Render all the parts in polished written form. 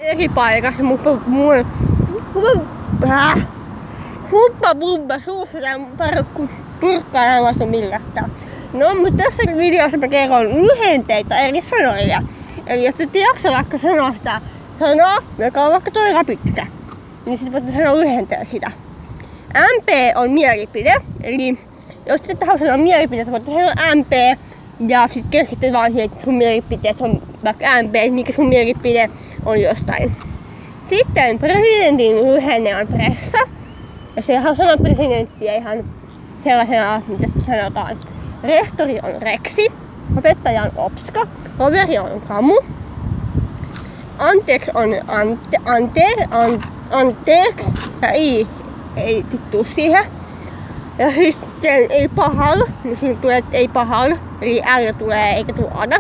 eri paikassa, mutta mun huppa suussa ja purkkaa ei vasta millään. No, mutta tässä videossa mä kerron lyhenteitä eri sanoja. Eli jos et jaksa vaikka sanoa sitä sanaa, joka on vaikka todella pitkä, niin sit voitte sanoa lyhenteellä sitä. MP on mielipide, eli jos et halua sanoa mielipide, sä voitte sanoa MP ja sit keskityt vaan siihen, että sun mielipiteet on vaikka MP, mikä sun mielipide on jostain. Sitten presidentin lyhenne on pressa. Jos ei halua sanoa presidenttiä ihan sellaisena, mitä se sanotaan. Rehtori on reksi, opettaja on opska, toveri on kamu. Anteeksi on anteeksi ja ei tuu siihen. Ja sitten ei pahal, niin siinä tulee ei pahal, eli L tulee eikä tuu ana.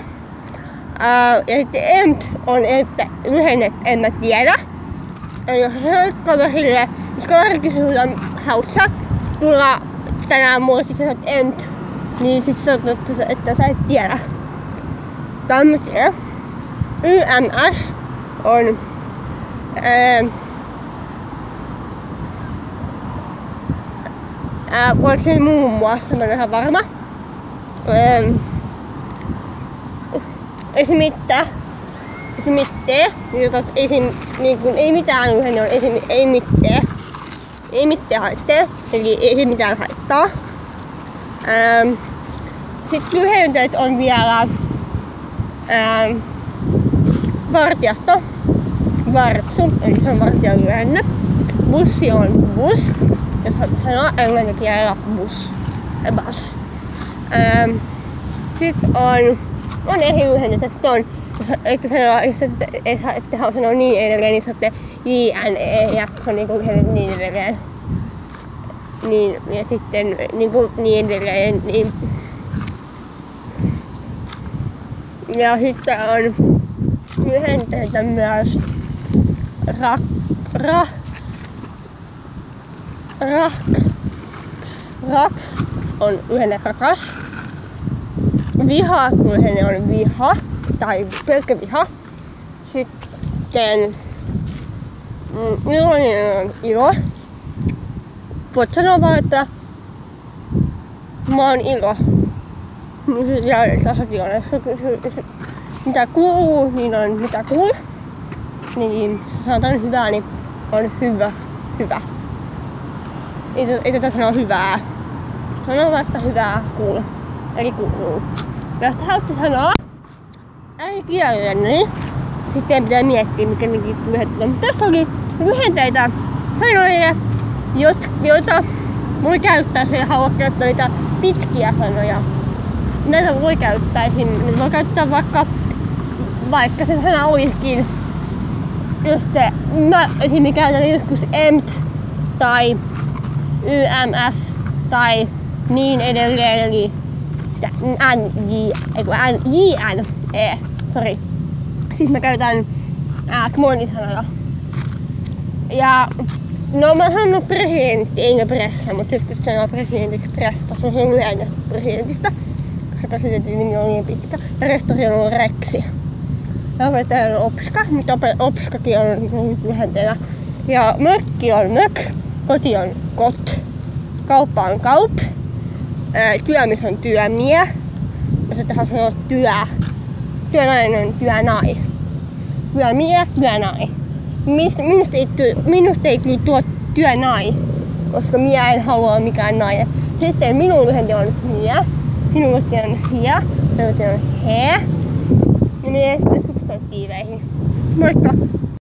Ja sitten ent on että lyhennet en mä tiedä. Eli jos sanot kaverille, jos kaveri kysyy sulta hautsa, tulla tänään mulle sit sanot ent, niin sit sanot, että sä et tiedä. Tää mä tiedän. YMS on voiko se muun muassa, mä en ihan varma. Esimittää, niin kun ei mitään lyhenne on ei mitään haittaa, eli ei mitään haittaa. Sitten lyhenteet on vielä vartijasto, vartsu, eli se on vartijan lyhenne. Bussi on bus, jos sanoo englannin kielellä bus, bus. Sitten on eri lyhenteitä, sitten on, jos ette halua sanoa niin edelleen, niin sanotte JNE ja se on niinku lyhenne niin edelleen. Niin, ja sitten niin edelleen. Niin. Ja sitten on lyhenteitä myös raks on lyhenne rakas. Viha lyhenne on viha tai pelkkä viha. Sitten iloinen on ilo. Voit sanoa vaan, että mä oon ilo. Ja sä oot iloinen. Mitä kuuluu, niin on mitä kuuluu. Niin jos sanotaan hyvää, niin on hyvä. Ei tätä sanoa hyvää. Sano vasta hyvää kuuluu. Eli kuuluu. Ja jos haluatte sanoa äidinkielellä, niin sitten pitää miettiä, mikä lyhenteitä on. Tässä oli lyhenteitä sanoja, joita voi käyttää, jos ei halua käyttää niitä pitkiä sanoja. Näitä voi käyttää vaikka se sana olisikin just mä esimerkiksi käytän joskus emt tai YMS tai niin edelleen, eli sitä JNE, sori. Siis mä käytän kmonisanoja. Ja no mä sanon presidentti, enkä pressa, mutta joskus sanoo presidentiksi pressa, se on lyhenne presidentistä. Koska presidentin nimi on niin pitkä. Ja rehtori on reksi. Ja opettaja on opska, mutta opskakin on lyhenteenä. Ja mökki on mök, koti on kot, kauppa on kaup, työmies on työmie. Jos et halua sanoa työnainen on työnai. Työmie, työnai. Minusta ei kyllä tuo työnai, koska minä en halua mikään nainen. Sitten minun lyhente on mie, sinun lyhente on sia, sinun lyhente on he. Ja menee sitten substantiiveihin. Moikka!